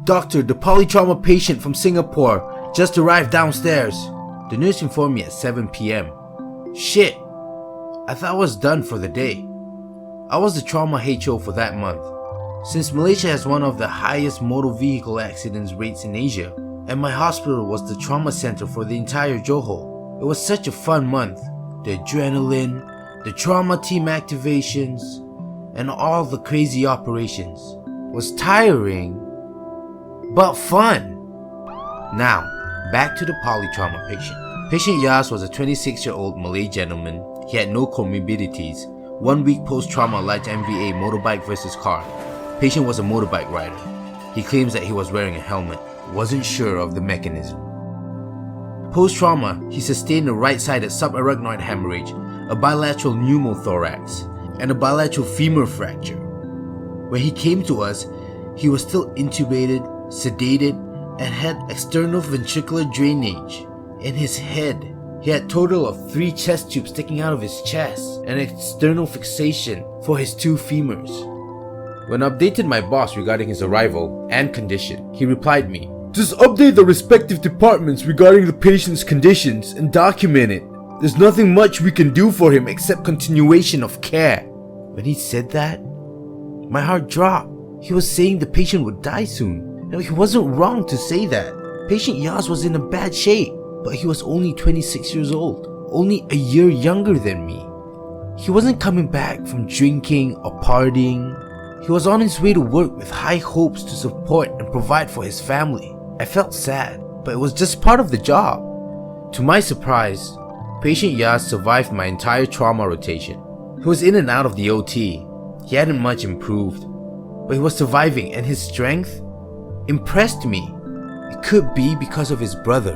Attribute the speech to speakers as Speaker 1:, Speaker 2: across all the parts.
Speaker 1: Doctor, the polytrauma patient from Singapore just arrived downstairs. The nurse informed me at 7 p.m. Shit, I thought I was done for the day. I was the trauma HO for that month. Since Malaysia has one of the highest motor vehicle accidents rates in Asia, and my hospital was the trauma center for the entire Johor, it was such a fun month. The adrenaline, the trauma team activations, and all the crazy operations was tiring, but fun. Now, back to the polytrauma patient. Patient Yas was a 26-year-old Malay gentleman. He had no comorbidities. 1 week post-trauma light MVA motorbike versus car. Patient was a motorbike rider. He claims that he was wearing a helmet. Wasn't sure of the mechanism. Post-trauma, he sustained a right-sided subarachnoid hemorrhage, a bilateral pneumothorax, and a bilateral femur fracture. When he came to us, he was still intubated, sedated, and had external ventricular drainage in his head. He had a total of 3 chest tubes sticking out of his chest and external fixation for his 2 femurs. When I updated my boss regarding his arrival and condition, he replied me, "Just update the respective departments regarding the patient's conditions and document it. There's nothing much we can do for him except continuation of care." When he said that, my heart dropped. He was saying the patient would die soon. Now, he wasn't wrong to say that. Patient Yas was in a bad shape, but he was only 26 years old, only a year younger than me. He wasn't coming back from drinking or partying. He was on his way to work with high hopes to support and provide for his family. I felt sad, but it was just part of the job. To my surprise, Patient Yas survived my entire trauma rotation. He was in and out of the OT. He hadn't much improved, but he was surviving, and his strength impressed me. It could be because of his brother.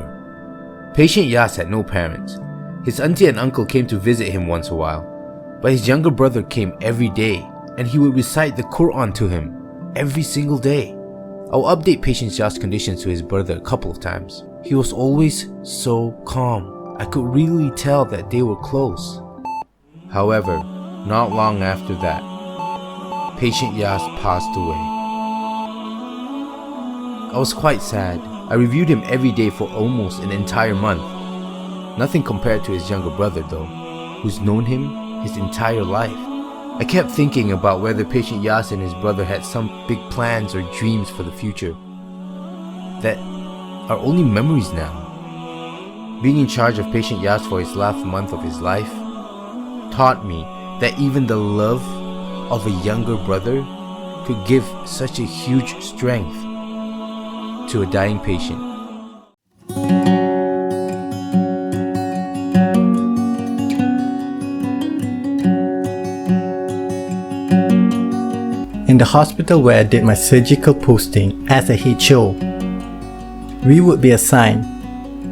Speaker 1: Patient Yas had no parents. His auntie and uncle came to visit him once a while, but his younger brother came every day, and he would recite the Quran to him every single day. I'll update Patient Yas' conditions to his brother a couple of times. He was always so calm. I could really tell that they were close. However, not long after that, Patient Yas passed away. I was quite sad. I reviewed him every day for almost an entire month. Nothing compared to his younger brother though, who's known him his entire life. I kept thinking about whether Patient Yas and his brother had some big plans or dreams for the future that are only memories now. Being in charge of Patient Yas for his last month of his life taught me that even the love of a younger brother could give such a huge strength to a dying patient.
Speaker 2: In the hospital where I did my surgical posting as a HO, we would be assigned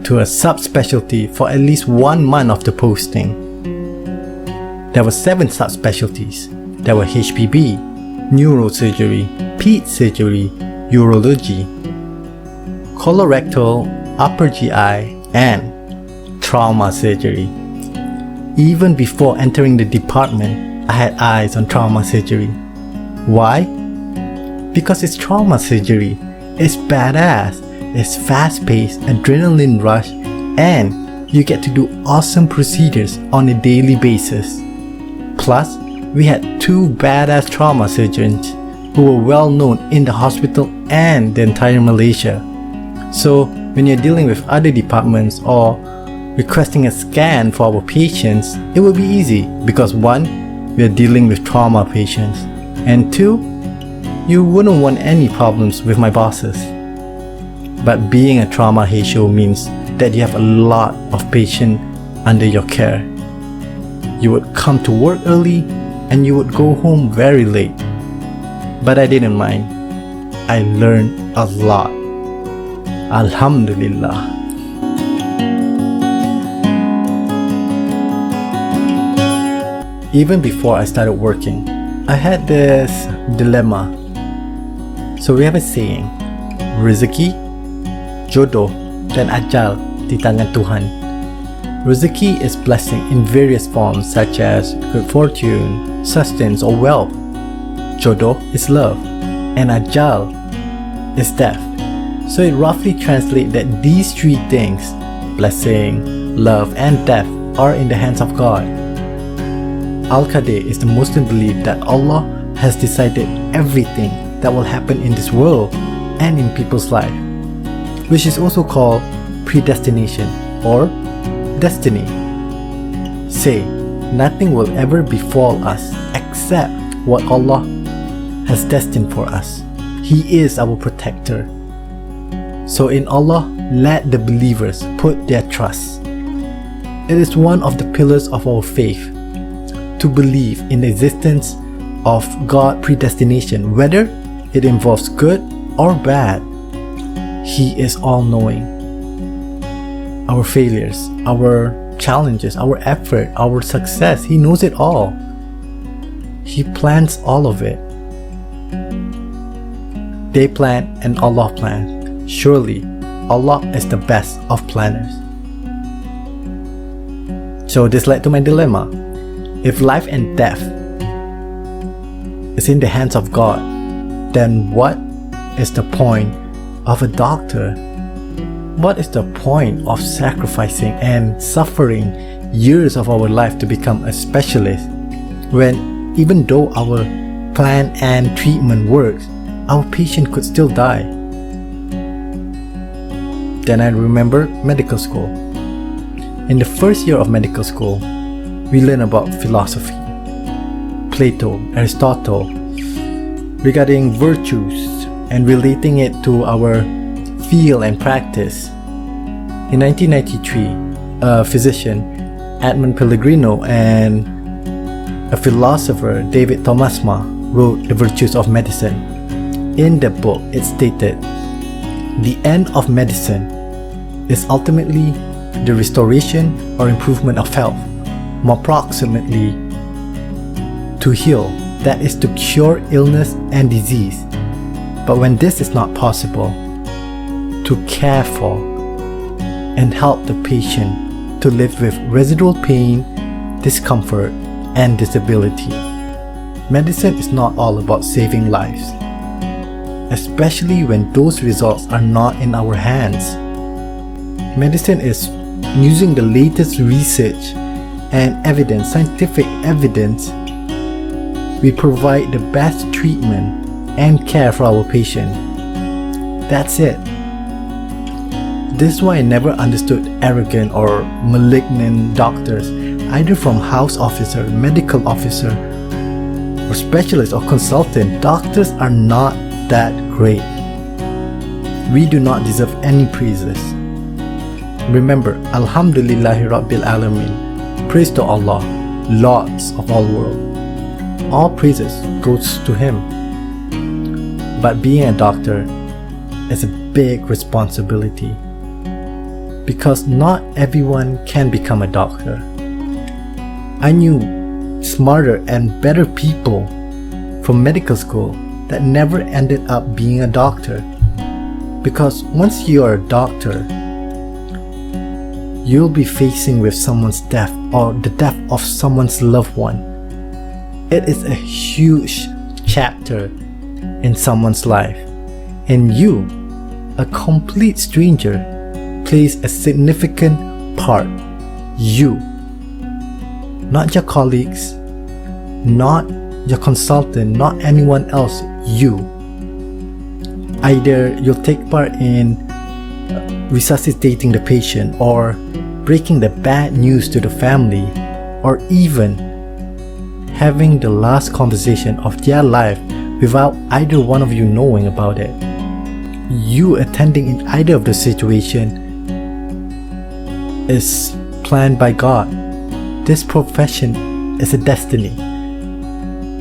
Speaker 2: to a subspecialty for at least 1 month of the posting. There were 7 subspecialties. There were HPB, neurosurgery, ped surgery, urology, colorectal, upper GI, and trauma surgery. Even before entering the department, I had eyes on trauma surgery. Why? Because it's trauma surgery. It's badass. It's fast-paced, adrenaline rush, and you get to do awesome procedures on a daily basis. Plus, we had 2 badass trauma surgeons who were well known in the hospital and the entire Malaysia. So, when you're dealing with other departments or requesting a scan for our patients, it will be easy because 1, we're dealing with trauma patients, and 2, you wouldn't want any problems with my bosses. But being a trauma HO means that you have a lot of patients under your care. You would come to work early and you would go home very late. But I didn't mind. I learned a lot. Alhamdulillah. Even before I started working, I had this dilemma. So we have a saying, rezeki, jodoh, dan ajal di tangan Tuhan. Rezeki is blessing in various forms such as good fortune, sustenance or wealth. Jodoh is love, and ajal is death. So it roughly translates that these three things, blessing, love, and death, are in the hands of God. Al-Qadr is the Muslim belief that Allah has decided everything that will happen in this world and in people's life, which is also called predestination or destiny. Say, nothing will ever befall us except what Allah has destined for us. He is our protector. So in Allah, let the believers put their trust. It is one of the pillars of our faith to believe in the existence of God predestination, whether it involves good or bad. He is all-knowing. Our failures, our challenges, our effort, our success, He knows it all. He plans all of it. They plan and Allah plans. Surely, Allah is the best of planners. So this led to my dilemma. If life and death is in the hands of God, then what is the point of a doctor? What is the point of sacrificing and suffering years of our life to become a specialist when even though our plan and treatment works, our patient could still die? Then I remember medical school. In the first year of medical school, we learn about philosophy, Plato, Aristotle, regarding virtues and relating it to our field and practice. In 1993, a physician, Edmund Pellegrino, and a philosopher, David Thomasma, wrote The Virtues of Medicine. In the book, it stated, "The end of medicine is ultimately the restoration or improvement of health, more proximately to heal, that is to cure illness and disease. But when this is not possible, to care for and help the patient to live with residual pain, discomfort, and disability." Medicine is not all about saving lives, especially when those results are not in our hands. Medicine is using the latest research and evidence, scientific evidence. We provide the best treatment and care for our patient. That's it. This is why I never understood arrogant or malignant doctors, either from house officer, medical officer, or specialist or consultant. Doctors are not that great. We do not deserve any praises. Remember, Alhamdulillahi Rabbil Alameen. Praise to Allah, Lords of all world. All praises goes to Him. But being a doctor is a big responsibility, because not everyone can become a doctor. I knew smarter and better people from medical school that never ended up being a doctor, because once you are a doctor, you'll be facing with someone's death or the death of someone's loved one. It is a huge chapter in someone's life, and you, a complete stranger, plays a significant part. You, not your colleagues, not your consultant, not anyone else. You. Either you'll take part in resuscitating the patient, or breaking the bad news to the family, or even having the last conversation of their life without either one of you knowing about it. You attending in either of the situation is planned by God. This profession is a destiny.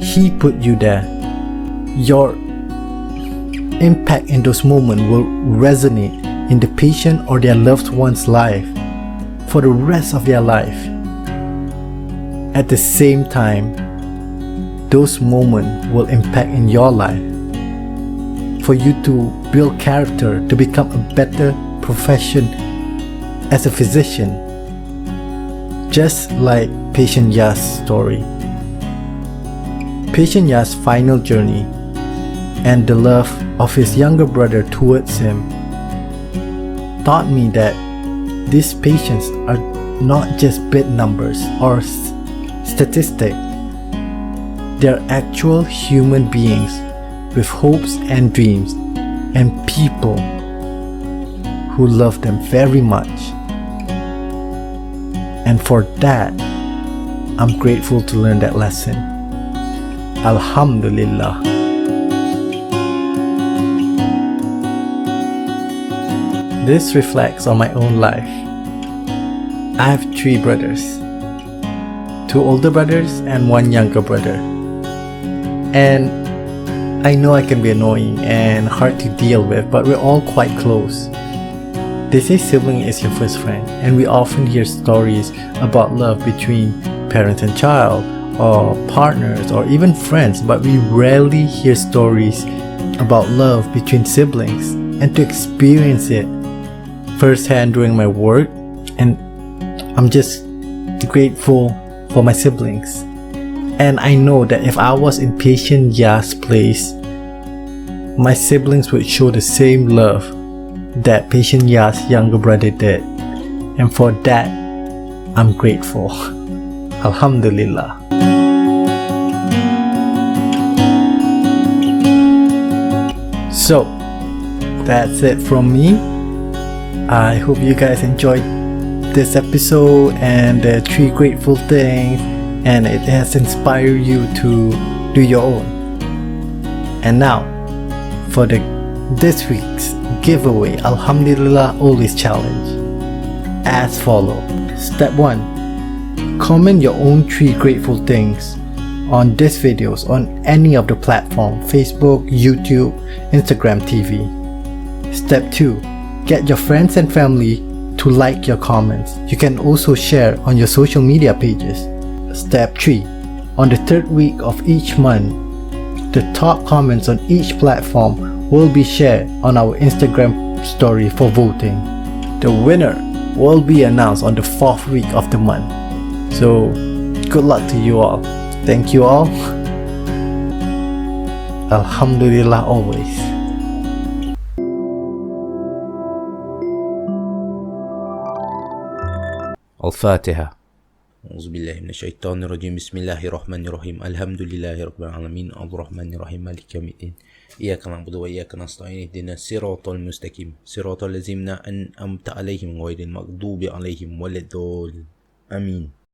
Speaker 2: He put you there. Your impact in those moments will resonate in the patient or their loved one's life for the rest of their life. At the same time, those moments will impact in your life for you to build character, to become a better profession as a physician. Just like patient Ya's story. Patient Ya's final journey and the love of his younger brother towards him taught me that these patients are not just bed numbers or statistics. They're actual human beings with hopes and dreams, and people who love them very much. And for that, I'm grateful to learn that lesson. Alhamdulillah. This reflects on my own life. I have 3 brothers, 2 older brothers and 1 younger brother. And I know I can be annoying and hard to deal with, but we're all quite close. They say sibling is your first friend, and we often hear stories about love between parents and child, or partners, or even friends, but we rarely hear stories about love between siblings. And to experience it firsthand during my work, and I'm just grateful for my siblings. And I know that if I was in patient Ya's place, my siblings would show the same love that patient Ya's younger brother did. And for that, I'm grateful. Alhamdulillah. So, that's it from me. I hope you guys enjoyed this episode and the 3 grateful things, and it has inspired you to do your own. And now, for this week's giveaway, Alhamdulillah Always Challenge, as follow. Step 1. Comment your own 3 grateful things on these videos on any of the platform: Facebook, YouTube, Instagram TV. Step 2. Get your friends and family to like your comments. You can also share on your social media pages. Step 3. On the 3rd week of each month, the top comments on each platform will be shared on our Instagram story for voting. The winner will be announced on the 4th week of the month. So, good luck to you all. Thank you all. Alhamdulillah always.
Speaker 1: الفاتحة. أعوذ بالله من الشيطان الرجيم. بسم الله الرحمن الرحيم. الحمد لله رب العالمين الرحمن الرحيم مالك يوم الدين. إياك نعبد وإياك نستعين اهدنا الصراط المستقيم صراط الذين أنعمت عليهم غير المغضوب عليهم ولا الضالين. آمين.